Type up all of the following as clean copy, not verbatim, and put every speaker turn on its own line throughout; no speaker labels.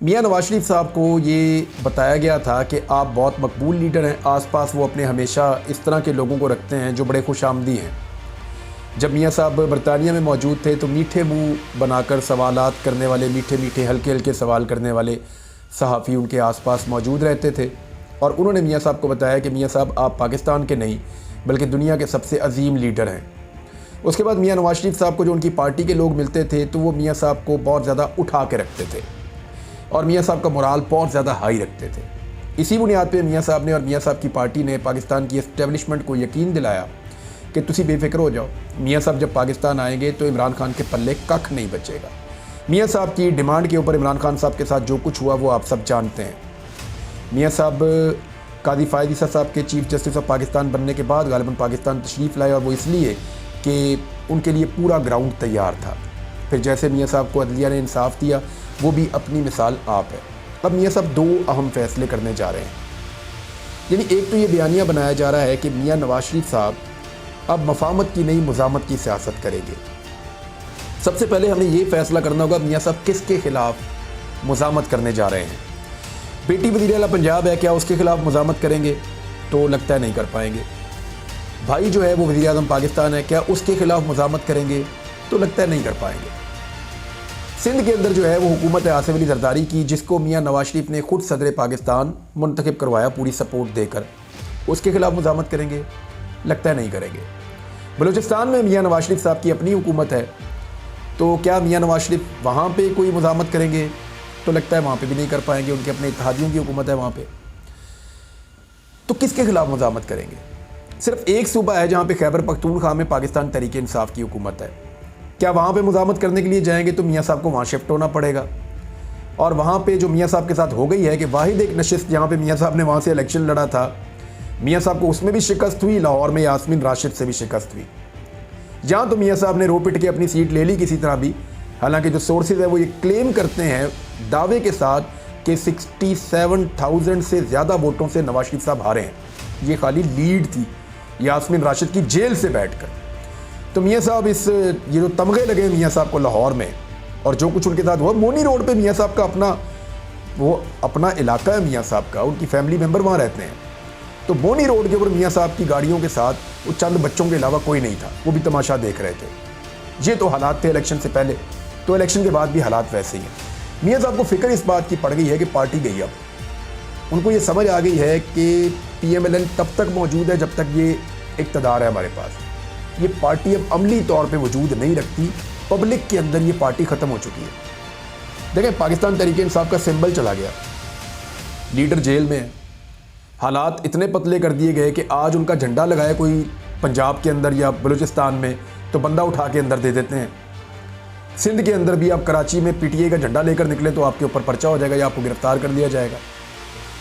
मियां नवाज शरीफ साहब को ये बताया गया था कि आप बहुत मकबूल लीडर हैं, आसपास वो अपने हमेशा इस तरह के लोगों को रखते हैं जो बड़े खुशामदी हैं। जब मियां साहब बरतानिया में मौजूद थे तो मीठे मुंह बनाकर सवालात करने वाले, मीठे मीठे हल्के हल्के सवाल करने वाले सहाफ़ी उनके आसपास मौजूद रहते थे और उन्होंने मियां साहब को बताया कि मियां साहब आप पाकिस्तान के नहीं बल्कि दुनिया के सबसे अजीम लीडर हैं। उसके बाद मियां नवाज शरीफ साहब को जो उनकी पार्टी के लोग मिलते थे तो वो मियां साहब को बहुत ज़्यादा उठा के रखते थे और मियां साहब का मोराल बहुत ज़्यादा हाई रखते थे। इसी बुनियाद पे मियां साहब ने और मियां साहब की पार्टी ने पाकिस्तान की एस्टेब्लिशमेंट को यकीन दिलाया कि तुसी बेफिक्र हो जाओ, मियां साहब जब पाकिस्तान आएंगे तो इमरान खान के पल्ले कख नहीं बचेगा। मियां साहब की डिमांड के ऊपर इमरान खान साहब के साथ जो कुछ हुआ वो आप सब जानते हैं। मियां साहब कादी फ़ायद ईसा साहब के चीफ़ जस्टिस ऑफ पाकिस्तान बनने के बाद गालिबन पाकिस्तान तशरीफ़ लाए और वो इसलिए कि उनके लिए पूरा ग्राउंड तैयार था। फिर जैसे मियां साहब को अदलिया ने इंसाफ दिया, वो भी अपनी मिसाल आप है। अब मियां साहब दो अहम फैसले करने जा रहे हैं। यानी एक तो ये बयानिया बनाया जा रहा है कि मियां नवाज शरीफ साहब अब मफामत की नहीं मुज़ामत की सियासत करेंगे। सबसे पहले हमें ये फैसला करना होगा मियां साहब किसके खिलाफ मुज़ामत करने जा रहे हैं। बेटी वज़ीर आला पंजाब है, क्या उसके खिलाफ मुज़ामत करेंगे? तो लगता है नहीं कर पाएंगे। भाई जो है वो वज़ीर आज़म पाकिस्तान है, क्या उसके खिलाफ मुज़ामत करेंगे? तो लगता है नहीं कर पाएंगे। सिंध के अंदर जो है वो हुकूमत है आसिफ अली जरदारी की, जिसको मियां नवाज शरीफ ने खुद सदर पाकिस्तान मुंतखब करवाया पूरी सपोर्ट देकर, उसके खिलाफ मुज़ामत करेंगे? लगता है नहीं करेंगे। बलूचिस्तान में मियां नवाज शरीफ साहब की अपनी हुकूमत है, तो क्या मियां नवाज शरीफ वहाँ पे कोई मुज़ामत करेंगे? तो लगता है वहाँ पे भी नहीं कर पाएंगे, उनके अपने इत्तेहादियों की हुकूमत है वहाँ पे। तो किसके खिलाफ मुज़ामत करेंगे? सिर्फ एक सूबा है जहाँ पे खैबर पख्तूनख्वा में पाकिस्तान तहरीक इंसाफ की हुकूमत है। क्या वहाँ पे मुज़ामत करने के लिए जाएंगे तो मियाँ साहब को वहाँ शिफ्ट होना पड़ेगा। और वहाँ पे जो मियाँ साहब के साथ हो गई है कि वाहिद एक नशिस्त जहाँ पे मियाँ साहब ने वहाँ से इलेक्शन लड़ा था, मियाँ साहब को उसमें भी शिकस्त हुई, लाहौर में यास्मीन राशिद से भी शिकस्त हुई। जहाँ तो मियाँ साहब ने रो पिट के अपनी सीट ले ली किसी तरह भी। हालांकि जो सोर्सेज है वो ये क्लेम करते हैं दावे के साथ कि 67,000 से ज़्यादा वोटों से नवाज शरीफ साहब हारे हैं। ये खाली लीड थी यास्मीन राशिद की जेल से बैठकर। तो मियाँ साहब ये जो तमगे लगे मियाँ साहब को लाहौर में और जो कुछ उनके साथ हुआ, मोनी रोड पे मियाँ साहब का अपना इलाका है मियाँ साहब का, उनकी फैमिली मेम्बर वहाँ रहते हैं। तो मोनी रोड के ऊपर मियाँ साहब की गाड़ियों के साथ वो चंद बच्चों के अलावा कोई नहीं था, वो भी तमाशा देख रहे थे। ये तो हालात थे इलेक्शन से पहले, तो इलेक्शन के बाद भी हालात वैसे ही हैं। मियाँ साहब को फिक्र इस बात की पड़ गई है कि पार्टी गई, अब उनको ये समझ आ गई है कि PMLN तब तक मौजूद है जब तक ये इक़्तिदार है हमारे पास। ये पार्टी अब अमली तौर पे वजूद नहीं रखती, पब्लिक के अंदर ये पार्टी ख़त्म हो चुकी है। देखें, पाकिस्तान तहरीक इंसाफ का सिंबल चला गया, लीडर जेल में है, हालात इतने पतले कर दिए गए कि आज उनका झंडा लगाए कोई पंजाब के अंदर या बलूचिस्तान में तो बंदा उठा के अंदर दे देते हैं। सिंध के अंदर भी आप कराची में PTI का झंडा लेकर निकले तो आपके ऊपर पर्चा हो जाएगा या आपको गिरफ्तार कर लिया जाएगा।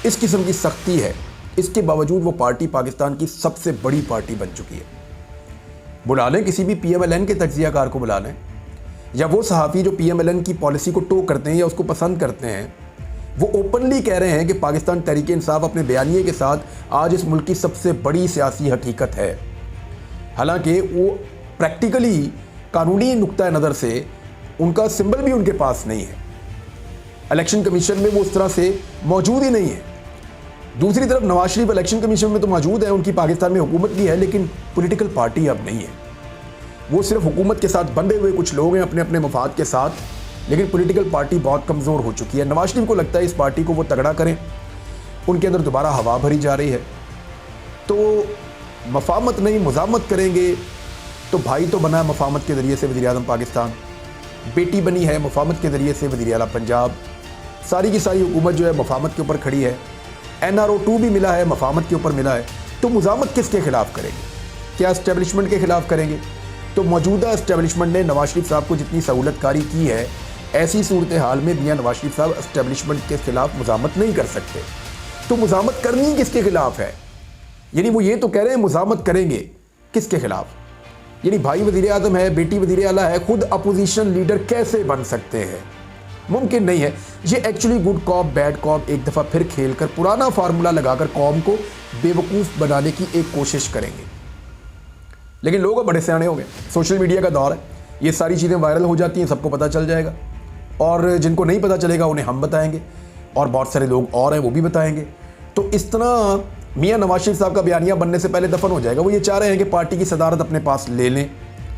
इस किस्म की सख्ती है। इसके बावजूद वो पार्टी पाकिस्तान की सबसे बड़ी पार्टी बन चुकी है। बुला लें किसी भी PMLN के तज्जियाकार को, बुला लें, या वो सहाफ़ी जो PMLN की पॉलिसी को टो करते हैं या उसको पसंद करते हैं, वो ओपनली कह रहे हैं कि पाकिस्तान तहरीक इंसाफ अपने बयानिए के साथ आज इस मुल्क की सबसे बड़ी सियासी हकीकत है। हालांकि वो प्रैक्टिकली कानूनी नुक्ता नज़र से उनका सिंबल भी उनके पास नहीं है। इलेक्शन कमीशन में वो उस तरह से मौजूद ही नहीं है। दूसरी तरफ नवाज शरीफ इलेक्शन कमीशन में तो मौजूद है, उनकी पाकिस्तान में हुकूमत भी है, लेकिन पॉलिटिकल पार्टी अब नहीं है। वो सिर्फ हुकूमत के साथ बंधे हुए कुछ लोग हैं अपने अपने मफाद के साथ, लेकिन पॉलिटिकल पार्टी बहुत कमज़ोर हो चुकी है। नवाज शरीफ को लगता है इस पार्टी को वो तगड़ा करें, उनके अंदर दोबारा हवा भरी जा रही है। तो मफामत नहीं मुज़ामत करेंगे तो भाई तो बना है मफामत के ज़रिए से वज़ीर आज़म पाकिस्तान, बेटी बनी है मफामत के ज़रिए से वज़ीर आला पंजाब, सारी की सारी हुकूमत जो है मफामत के ऊपर खड़ी है। NRO 2 भी मिला है, मफामत के ऊपर मिला है। तो मुज़ामत किसके खिलाफ करेंगे? क्या इस्टेब्लिशमेंट के खिलाफ करेंगे? तो मौजूदा इस्टेब्लिशमेंट ने नवाज शरीफ साहब को जितनी सहूलतकारी की है, ऐसी सूरत हाल में मियां नवाज शरीफ साहब इस्टेब्लिशमेंट के खिलाफ मुज़ामत नहीं कर सकते। तो मुज़ामत करनी किसके खिलाफ है? यानी वो ये तो कह रहे हैं मुज़ामत करेंगे, किसके खिलाफ? यानी भाई वज़ीर आज़म है, बेटी वज़ीर आला है, खुद अपोजिशन लीडर कैसे बन सकते हैं? मुमकिन नहीं है। ये actually good cop bad cop एक दफ़ा फिर खेलकर पुराना फार्मूला लगाकर कौम को बेवकूफ़ बनाने की एक कोशिश करेंगे। लेकिन लोग बड़े सियाने हो गए, सोशल मीडिया का दौर है, ये सारी चीज़ें वायरल हो जाती हैं, सबको पता चल जाएगा और जिनको नहीं पता चलेगा उन्हें हम बताएंगे, और बहुत सारे लोग और हैं वो भी बताएंगे। तो इस तरह मियां नवाज शरीफ साहब का बयानिया बनने से पहले दफन हो जाएगा। वो ये चाह रहे हैं कि पार्टी की सदारत अपने पास ले लें,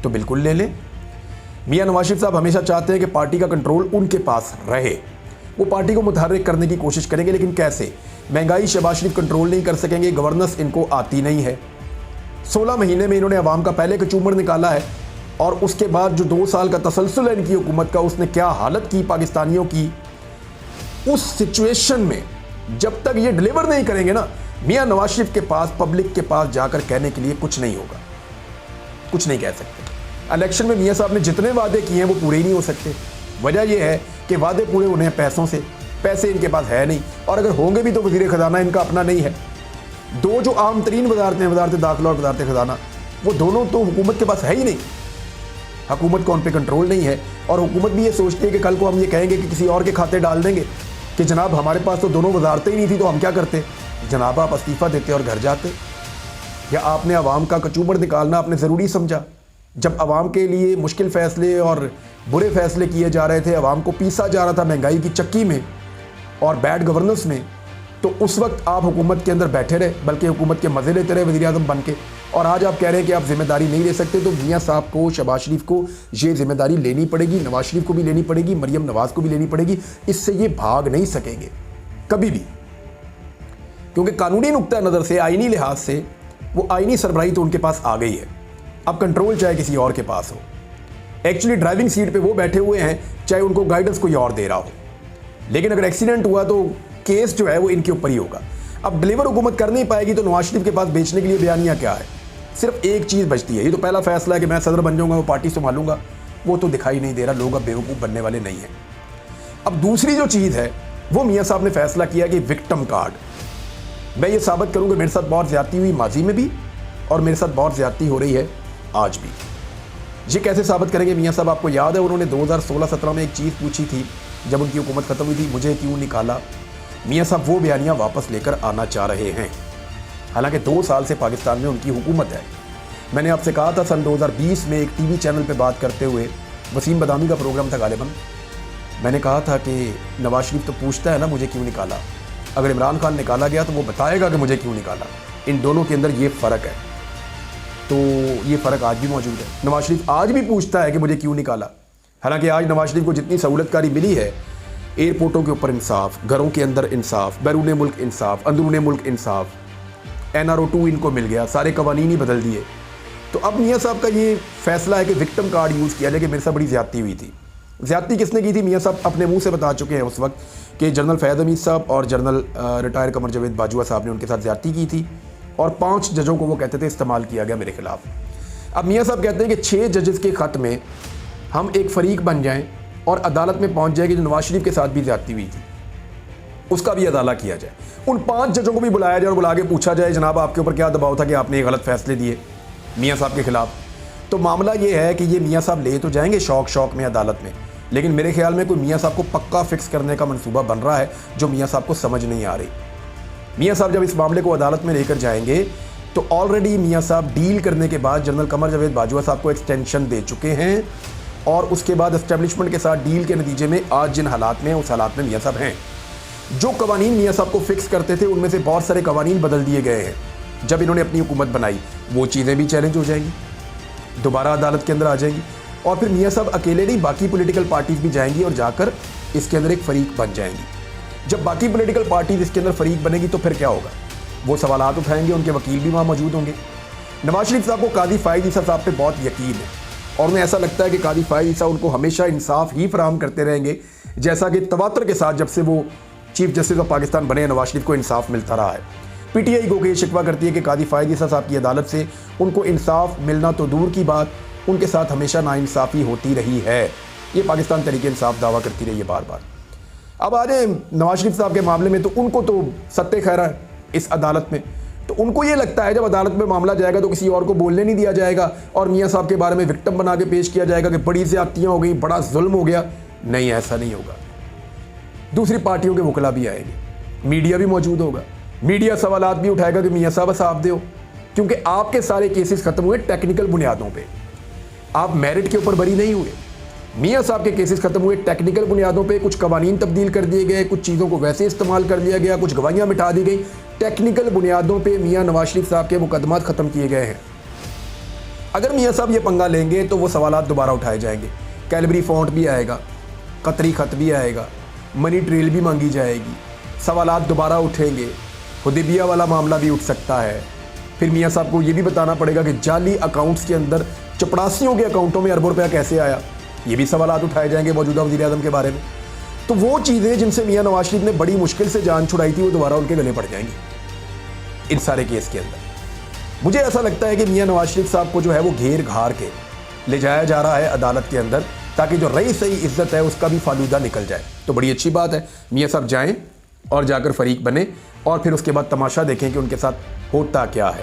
तो बिल्कुल ले लें। मियां नवाज शरीफ साहब हमेशा चाहते हैं कि पार्टी का कंट्रोल उनके पास रहे। वो पार्टी को मुतहर्रिक करने की कोशिश करेंगे, लेकिन कैसे? महंगाई शहबाज शरीफ कंट्रोल नहीं कर सकेंगे, गवर्नेंस इनको आती नहीं है। 16 महीने में इन्होंने अवाम का पहले कचूमर निकाला है, और उसके बाद जो 2 साल का तसलसल है इनकी हुकूमत का, उसने क्या हालत की पाकिस्तानियों की। उस सिचुएशन में जब तक ये डिलीवर नहीं करेंगे ना, मियां नवाज शरीफ के पास, पब्लिक के पास जाकर कहने के लिए कुछ नहीं होगा, कुछ नहीं कह सकते। इलेक्शन में मियां साहब ने जितने वादे किए हैं वो पूरे ही नहीं हो सकते। वजह यह है कि वादे पूरे होने हैं पैसों से, पैसे इनके पास है नहीं, और अगर होंगे भी तो वजीर खजाना इनका अपना नहीं है। दो जो आम तरीन वजारतें, वजारत दाखिला और वजारत खजाना, वो दोनों तो हुकूमत के पास है ही नहीं। हुकूमत को उन पर कंट्रोल नहीं है, और हुकूमत भी ये सोचती है कि कल को हम ये कहेंगे कि किसी और के खाते डाल देंगे कि जनाब हमारे पास तो दोनों वजारतें ही नहीं थी, तो हम क्या करते? जनाब आप इस्तीफ़ा देते और घर जाते। या आपने अवाम का कचूमर निकालना आपने ज़रूरी समझा? जब अवाम के लिए मुश्किल फ़ैसले और बुरे फ़ैसले किए जा रहे थे, अवाम को पीसा जा रहा था महंगाई की चक्की में और बैड गवर्नेंस में, तो उस वक्त आप हुकूमत के अंदर बैठे रहे, बल्कि हुकूमत के मज़े लेते रहे वज़ीर आज़म बन के। और आज आप कह रहे हैं कि आप जिम्मेदारी नहीं ले सकते। तो मियां साहब को, शहबाज शरीफ को ये जिम्मेदारी लेनी पड़ेगी, नवाज शरीफ को भी लेनी पड़ेगी, मरियम नवाज को भी लेनी पड़ेगी। इससे ये भाग नहीं सकेंगे कभी भी, क्योंकि कानूनी नुक्ता नज़र से, आईनी लिहाज से, वो आईनी सरबराही तो उनके पास आ गई है। अब कंट्रोल चाहे किसी और के पास हो। एक्चुअली ड्राइविंग सीट पे वो बैठे हुए हैं, चाहे उनको गाइडेंस कोई और दे रहा हो, लेकिन अगर एक्सीडेंट हुआ तो केस जो है वो इनके ऊपर ही होगा। अब डिलीवर हुकूमत कर नहीं पाएगी, तो नवाज शरीफ के पास बेचने के लिए बयानिया क्या है? सिर्फ एक चीज़ बचती है। ये तो पहला फैसला है कि मैं सदर बन जाऊंगा, वो पार्टी संभालूंगा, वो तो दिखाई नहीं दे रहा। लोग अब बेवकूफ़ बनने वाले नहीं हैं। अब दूसरी जो चीज़ है, वो मियाँ साहब ने फैसला किया कि विक्टिम कार्ड, मैं ये साबित करूँगा मेरे साथ बहुत ज़्यादती हुई माजी में भी, और मेरे साथ बहुत ज़्यादती हो रही है आज भी। ये कैसे साबित करेंगे मियाँ साहब? आपको याद है उन्होंने 2016-17 में एक चीज़ पूछी थी जब उनकी हुकूमत ख़त्म हुई थी, मुझे क्यों निकाला? मियाँ साहब वो बयानिया वापस लेकर आना चाह रहे हैं। हालांकि 2 साल से पाकिस्तान में उनकी हुकूमत है। मैंने आपसे कहा था सन 2020 में एक टीवी चैनल पे बात करते हुए, वसीम बदामी का प्रोग्राम था गालिबन, मैंने कहा था कि नवाज शरीफ तो पूछता है ना मुझे क्यों निकाला, अगर इमरान खान निकाला गया तो वो बताएगा कि मुझे क्यों निकाला। इन दोनों के अंदर ये फ़र्क है। तो ये फ़र्क आज भी मौजूद है। नवाज शरीफ आज भी पूछता है कि मुझे क्यों निकाला। हालांकि आज नवाज शरीफ को जितनी सहूलतकारी मिली है, एयरपोर्टों के ऊपर इंसाफ, घरों के अंदर इंसाफ, बैरून मुल्क इंसाफ, अंदरून मुल्क इंसाफ, NRO 2 इनको मिल गया, सारे कवानीन ही बदल दिए। तो अब मियाँ साहब का ये फैसला है कि विक्टिम कार्ड यूज़ किया जाए कि मेरे साथ बड़ी ज़्यादती हुई थी। ज़्यादती किसने की थी? मियाँ साहब अपने मुंह से बता चुके हैं उस वक्त कि जनरल फैज़ हमीद साहब और जनरल रिटायर कमर जावेद बाजवा साहब ने उनके साथ ज़्यादती की थी, और 5 जजों को वो कहते थे इस्तेमाल किया गया मेरे खिलाफ। अब मियाँ साहब कहते हैं कि 6 जजेस के ख़त में हम एक फ़रीक बन जाएं और अदालत में पहुँच जाए कि जो नवाज शरीफ के साथ भी ज़्यादती हुई थी उसका भी अदाला किया जाए। उन 5 जजों को भी बुलाया जाए और बुला के पूछा जाए जनाब आपके ऊपर क्या दबाव था कि आपने गलत फैसले दिए मियाँ साहब के खिलाफ। तो मामला ये है कि ये मियाँ साहब ले तो जाएंगे शौक में अदालत में, लेकिन मेरे ख्याल में कोई मियाँ साहब को पक्का फिक्स करने का मंसूबा बन रहा है जो मियाँ साहब को समझ नहीं आ रही। मियाँ साहब जब इस मामले को अदालत में लेकर जाएंगे तो ऑलरेडी मियाँ साहब डील करने के बाद जनरल कमर जावेद बाजवा साहब को एक्सटेंशन दे चुके हैं, और उसके बाद एस्टेब्लिशमेंट के साथ डील के नतीजे में आज जिन हालात में उस हालात में मियाँ साहब हैं। जो कवानीन मियाँ साहब को फिक्स करते थे उनमें से बहुत सारे कवानीन बदल दिए गए हैं जब इन्होंने अपनी हुकूमत बनाई। वो चीज़ें भी चैलेंज हो जाएंगी, दोबारा अदालत के अंदर आ जाएंगी, और फिर मियाँ साहब अकेले नहीं, बाकी पॉलिटिकल पार्टीज़ भी जाएंगी और जाकर इसके अंदर एक फ़रीक बन जाएंगी। जब बाकी पॉलिटिकल पार्टीज़ इसके अंदर फ़रीक बनेगी तो फिर क्या होगा? वो सवालात उठाएंगे, उनके वकील भी वहाँ मौजूद होंगे। नवाज शरीफ साहब को काजी फ़ाइज़ ईसा साहब पे बहुत यकीन है, और उन्हें ऐसा लगता है कि काजी फ़ाइज़ ईसा उनको हमेशा इंसाफ ही फराहम करते रहेंगे, जैसा कि तवातर के साथ जब से वो चीफ जस्टिस ऑफ पाकिस्तान बने नवाज शरीफ को इंसाफ मिलता रहा है। PTI को ये शिकवा करती है कि काजी फ़ाइज़ ईसा साहब की अदालत से उनको इंसाफ मिलना तो दूर की बात, उनके साथ हमेशा नाइंसाफ़ी होती रही है। ये पाकिस्तान तरीके इंसाफ दावा करती रही है बार बार। अब आ जाए नवाज शरीफ साहब के मामले में, तो उनको तो सत्ते खैरा है इस अदालत में, तो उनको ये लगता है जब अदालत में मामला जाएगा तो किसी और को बोलने नहीं दिया जाएगा और मियाँ साहब के बारे में विक्टिम बना के पेश किया जाएगा कि बड़ी ज़्यादतियाँ हो गई, बड़ा जुल्म हो गया। नहीं, ऐसा नहीं होगा। दूसरी पार्टियों के वकला भी आएंगे, मीडिया भी मौजूद होगा, मीडिया सवालात भी उठाएगा कि मियाँ साहब साफ दो, क्योंकि आपके सारे केसेस ख़त्म हुए टेक्निकल बुनियादों पर, आप मेरिट के ऊपर बरी नहीं हुए। मियाँ साहब के केसेस खत्म हुए टेक्निकल बुनियादों पे, कुछ कवानीन तब्दील कर दिए गए, कुछ चीज़ों को वैसे इस्तेमाल कर लिया गया, कुछ गवाहियाँ मिटा दी गई। टेक्निकल बुनियादों पे मियाँ नवाज शरीफ साहब के मुकदमात ख़त्म किए गए हैं। अगर मियाँ साहब ये पंगा लेंगे तो वो सवालात दोबारा उठाए जाएंगे। कैलबरी फॉन्ट भी आएगा, कतरी ख़त भी आएगा, मनी ट्रेल भी मांगी जाएगी, सवालात दोबारा उठेंगे, हुदैबिया वाला मामला भी उठ सकता है। फिर मियाँ साहब को ये भी बताना पड़ेगा कि जाली अकाउंट्स के अंदर चपड़ासियों के अकाउंटों में अरबों रुपया कैसे आया, ये भी सवालात उठाए जाएंगे मौजूदा वज़ीर-ए-आज़म के बारे में। तो वो चीज़ें जिनसे मियाँ नवाज शरीफ ने बड़ी मुश्किल से जान छुड़ाई थी, वो दोबारा उनके गले पड़ जाएंगी इन सारे केस के अंदर। मुझे ऐसा लगता है कि मियाँ नवाज शरीफ साहब को जो है वो घेर घार के ले जाया जा रहा है अदालत के अंदर, ताकि जो रही सही इज्जत है उसका भी फालूदा निकल जाए। तो बड़ी अच्छी बात है, मियाँ साहब जाएं और जाकर फरीक बने और फिर उसके बाद तमाशा देखें कि उनके साथ होता क्या है।